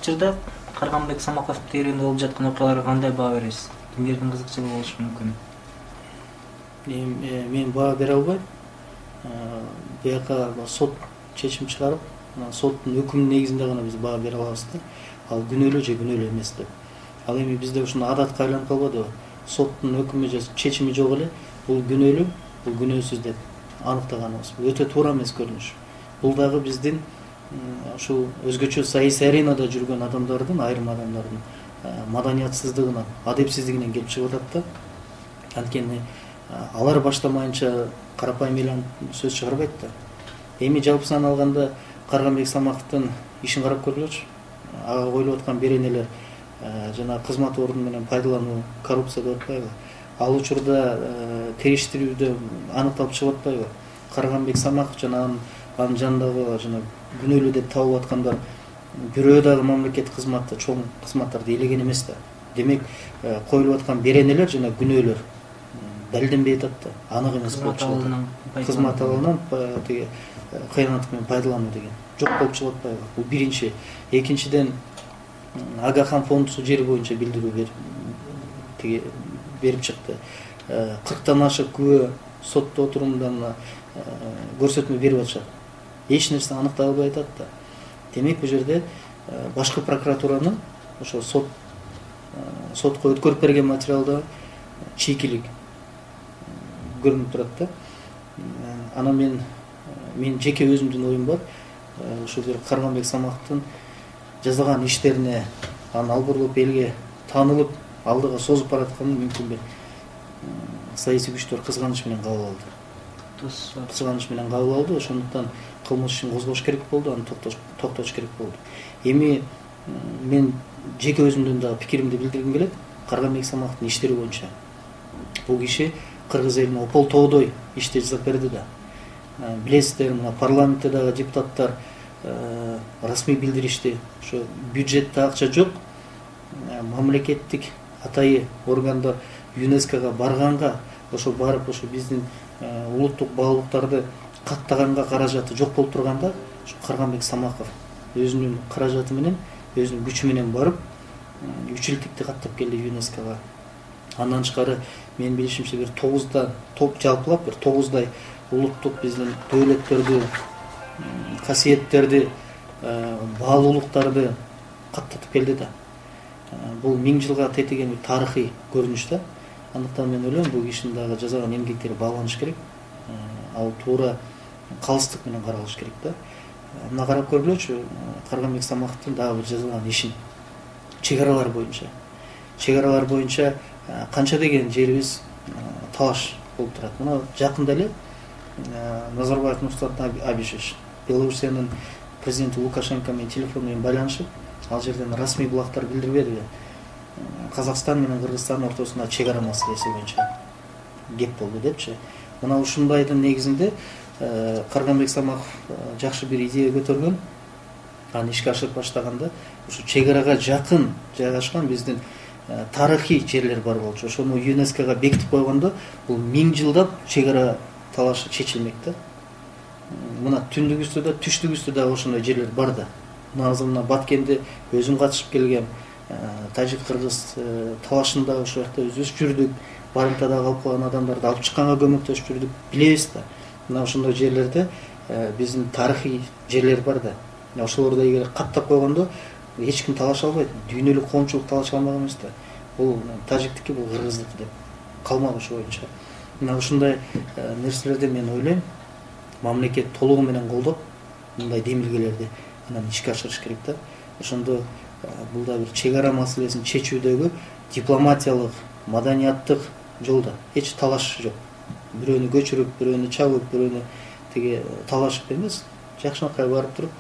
учурда Карганбек Самаков тегерегинде болуп жаткан окуяларга кандай баа бересиз? Кимдердин кызыкчылыгы болушу мүмкүн? Мен баа бере албайм. Бияка сот чечим чыгарып, соттун өкүмүнүн негизинде гана биз баа бере алабыз да. Ал күнөөлүү же күнөөлүү эмес деп. Ал эми бизде ушуну адатка айланып калбадыбы? Соттун өкүмү же чечими жок эле, бул күнөөлүү, бул күнөөсүз деп аныктаганыбыз. Бул өтө туура эмес көрүнүш. Бул дагы биздин ушул өзгөчө саясий аренада жүргөн адамдардын, айрым адамдардын маданиятсыздыгынан, адепсиздигинен келип чыгып атат да. Анткени алар баштамайынча карапайым эл сөз чыгарбайт да. Эми жалпысынан алганда Карганбек Самаковдун ишин карап көргүлөчү. Ага коюлуп аткан беренелер жана кызмат ордуну менен пайдалануу, коррупция деп атпайбы? Ал учурда териштирүүдө аныкталып чыгып атпайбы? Карганбек Самаков жана анын жанындагы жана күнөөлүү деп табылып аткандар бирөө дагы мамлекеттик кызматта чоң кызматтарды ээлеген эмес да. Демек, коюлуп аткан беренелер жана күнөөлөр далилденбей атат да. Анык эмес болуп чыгат. Кызмат алынан тиги кыянаттык менен пайдалануу деген жок болуп чыгып атпайбы? Бул биринчи. Экинчиден, Агахан фондусу жери боюнча билдирүү берип чыкты. 40тан ашык күбө сотто отурумундан көрсөтмө берип атышат. Эч нерсе аныктала албай атат да. Демек, бул жерде башкы прокуратуранын ошо сотко өткөрүп берген материалда чийкилик көрүнүп турат да. Анан мен жеке өзүмдүн оюм бар. Ушул Карганбек Самаковдун жасаган иштерине анын албурлуп элге таанылып, алдыга созуп баратканын мүмкүн бир саясий күчтөр кызганыч менен кабыл алды. Ошондуктан кылмыш ишин козгош керек болду, аны токтотуш керек болду. Эми мен жеке өзүмдүн да пикиримди билдиргим келет. Карганбек Самаковдун иштери боюнча бул киши кыргыз элине опол тоодой ишти жасап берди да. Билесиздер, мына парламентте дагы депутаттар расмий билдиришти. Ошо бюджетте акча жок, мамлекеттик атайы органдар ЮНЕСКОга барганга, ошо барып ошо биздин улуттук баалуулуктарды каттаганга каражаты жок болуп турганда, ошо Карганбек Самаков өзүнүн каражаты менен, өзүнүн күчү менен барып 3 жылдыкты каттап келди ЮНЕСКОга. Андан тышкары мен билишимче бир 9 жалпылап бир 9 улуттук биздин дөөлөттөрдү, касиеттерди, баалуулуктарды каттатып келди да. Бул 1000 жылга тетиген бир тарыхый көрүнүш да. Андыктан мен ойлойм, бул кишинин дагы жасаган эмгектери бааланыш керек. Ал туура калыстык менен каралыш керек да. Мына карап көргүлөчү, Карганбек Самаковдун дагы бир жасаган ишин чек аралар боюнча канча деген жерибиз талаш болуп турат. Мына жакында эле Назарбаев Нурсултан Абишевич Белоруссиянын президенти Лукашенко менен телефон менен байланышып, ал жерден расмий булактар билдирип берди. Казакстан менен Кыргызстан ортосунда чек ара маселеси боюнча кеп болду депчи. Мына ушундайдын негизинде Карганбек Самаков жакшы бир идея көтөргөн. Аны ишке ашырып баштаганда ушу чек арага жакын жайгашкан биздин тарыхый жерлер бар болчу. Ошону ЮНЕСКОга бекитип койгондо бул 1000 жылдап чек ара талашы чечилмек да. Мына түндүгүстүдө, түштүгүстүдө ошондой жерлер бар да. Мына азыр мына Баткенде өзүм катышып келгем, тажик-кыргыз талашында ошол жакта өзүбүз жүрдүк. Барымтада калып калган адамдарды алып чыкканга көмөктөшүп жүрдүк. Билебиз да. Мына ошондой жерлерде биздин тарыхый жерлер бар да. Ошолорду эгер каттап койгондо эч ким талаша албайт. Дүйнөлүк коомчулук талаша алмак эмес да. Бул тажиктики, бул кыргыздыкы деп калмак ошо боюнча. Мына ушундай нерселерди мен ойлойм, мамлекет толугу менен колдоп, мындай демилгелерди анан ишке ашырыш керек да. Ошондо бул да бир чек ара маселесин чечүүдөгү дипломатиялык, маданияттык жолдо эч талаш жок. Бирөөнү көчүрүп, бирөөнү чабып, бирөөнү тиги талашып эмес, жакшынакай барып туруп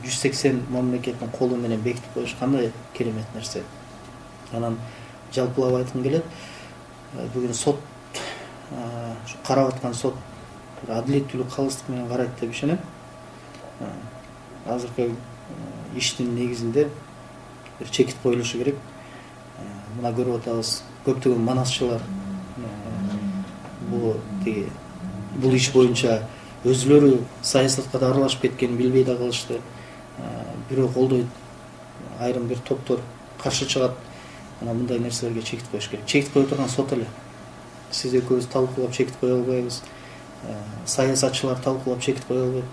180 мамлекеттин колу менен бекитип коюш кандай керемет нерсе. Анан жалпылап айткым келет, бүгүн сот карап аткан сот адилеттүүлүк, калыстык менен карайт деп ишенем. Азыркы иштин негизинде бир чекит коюлушу керек. Мына көрүп атабыз, көптөгөн манасчылар бул иш боюнча өзүлөрү саясатка да аралашып кеткен, билбей да калышты. Бирөө колдойт, айрым бир топтор каршы чыгат. Мына мындай нерселерге чектип коюш керек. Чектип кое турган сот эле. Сиз экөөбүз талкуулап чектип кое албайбыз. Саясатчылар талкуулап чектип кое албайт.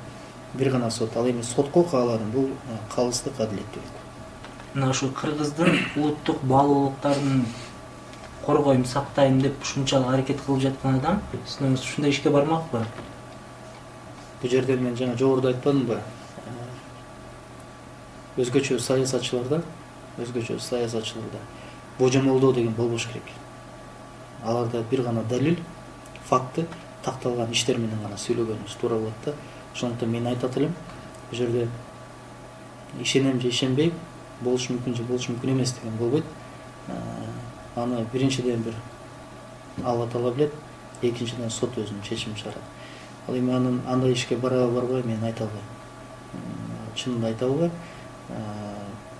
Бир гана сот. Ал эми сотко кааладым. Бул калыстык, адилеттүүлүк. Мына ушу Кыргыздын улуттук баалуулуктарын коргойм, сактайм деп ушунчалык аракет кылып жаткан адам сиздин оюңузча ушундай ишке бармакпы? Бул жерде мен жана жогоруда айтпадымбы? Өзгөчө саясатчыларда божомолдоо деген болбош керек. Аларда бир гана далил, факты, такталган иштер менен гана сүйлөгөнүбүз туура болот да. Ошондуктан мен айтат элем, бул жерде ишенем же ишенбейм, болушу мүмкүн же болушу мүмкүн эмес деген болбойт. Аны биринчиден бир Алла Таала билет, экинчиден сот өзүнүн чечимин чыгарат. Ал эми андай ишке барабы барбай мен айта албайм. Чынында айта албайм.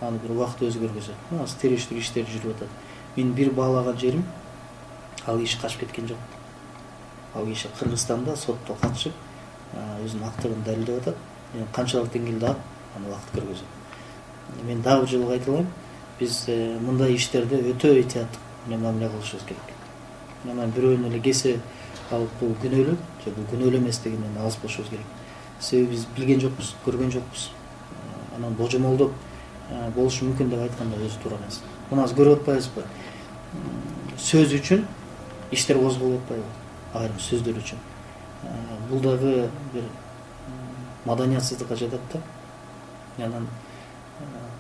Аны бир убакыт өзгөргүзөт. Азыр териштирүү иштери жүрүп атат. Мен бир баалаган жерим, ал киши качып кеткен жок. Ал киши Кыргызстанда сотто катышып, өзүнүн актыгын далилдеп атат. Канчалык деңгээлде аны убакыт көргөзөт. Мен дагы бир жолу айтылайм, биз мындай иштерде өтө этияттык менен мамиле кылышыбыз керек. Мына бирөөнү эле кесе алып бул күнөөлүү же бул күнөөлүү эмес дегенден алыс болушубуз керек. Себеби биз билген жокпуз, көргөн жокпуз. Анан божомолдоп болушу мүмкүн деп айтканда өзү туура эмес. Муну азыр көрүп атпайбызбы? Сөз үчүн иштер козголуп атпайбы? Айрым сөздөр үчүн. Бул дагы бир маданиятсыздыкка жатат да. Анан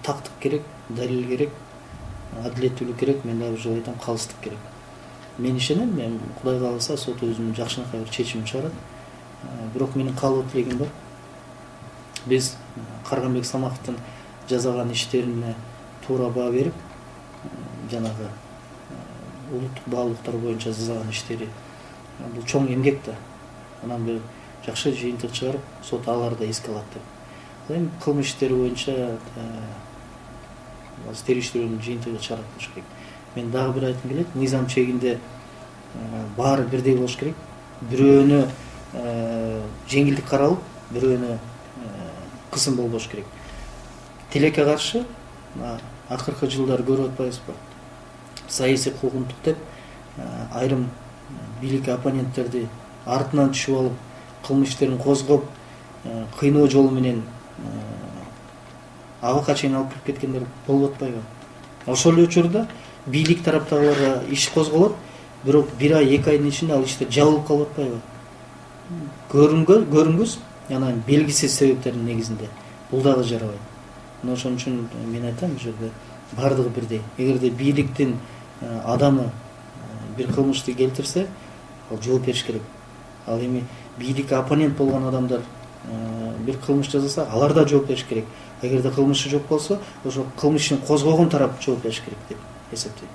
тактык керек, далил керек, адилеттүүлүк керек, мен дагы бир жолу айтам, калыстык керек. Мен ишенем, мен Кудай кааласа сот өзүнүн жакшынакай бир чечимин чыгарат. Бирок менин каалоо тилегим бар. Биз Карганбек Саматовдун жазаган иштерине туура баа берип, жанагы улуттук баалуулуктар боюнча жазаган иштери бул чоң эмгек да. Анан бир жакшы жыйынтык чыгарып, сот аларды эске алат деп. Ал эми кылмыш иштери боюнча териштирүүнүн жыйынтыгы чыгарат болуш керек. Мен дагы бир айткым келет, мыйзам чегинде баары бирдей болуш керек. Бирөөнө жеңилдик каралып, бирөөнө кысым болбош керек. Тилекке каршы акыркы жылдары көрүп атпайбызбы? Саясий куугунтук деп айрым бийлик оппоненттерди артынан түшүп алып, кылмыш иштерин козгоп, кыйноо жолу менен абакка чейин алып кирип кеткендер болуп атпайбы? Ошол эле учурда бийлик тараптагыларга иш козголот, бирок 1 ай 2 айдын ичинде ал иштер жабылып калып атпайбы? Көрүнгүс, анан белгисиз себептердин негизинде. Бул дагы жарабайт. Ошон үчүн мен айтам, бул жерде бардыгы бирдей. Эгерде бийликтин адамы бир кылмышты келтирсе, ал жооп бериш керек. Ал эми бийликке оппонент болгон адамдар бир кылмыш жасаса, алар да жооп бериш керек. Эгерде кылмышы жок болсо, ошо кылмыш ишин козгогон тарап жооп бериш керек деп эсептейм.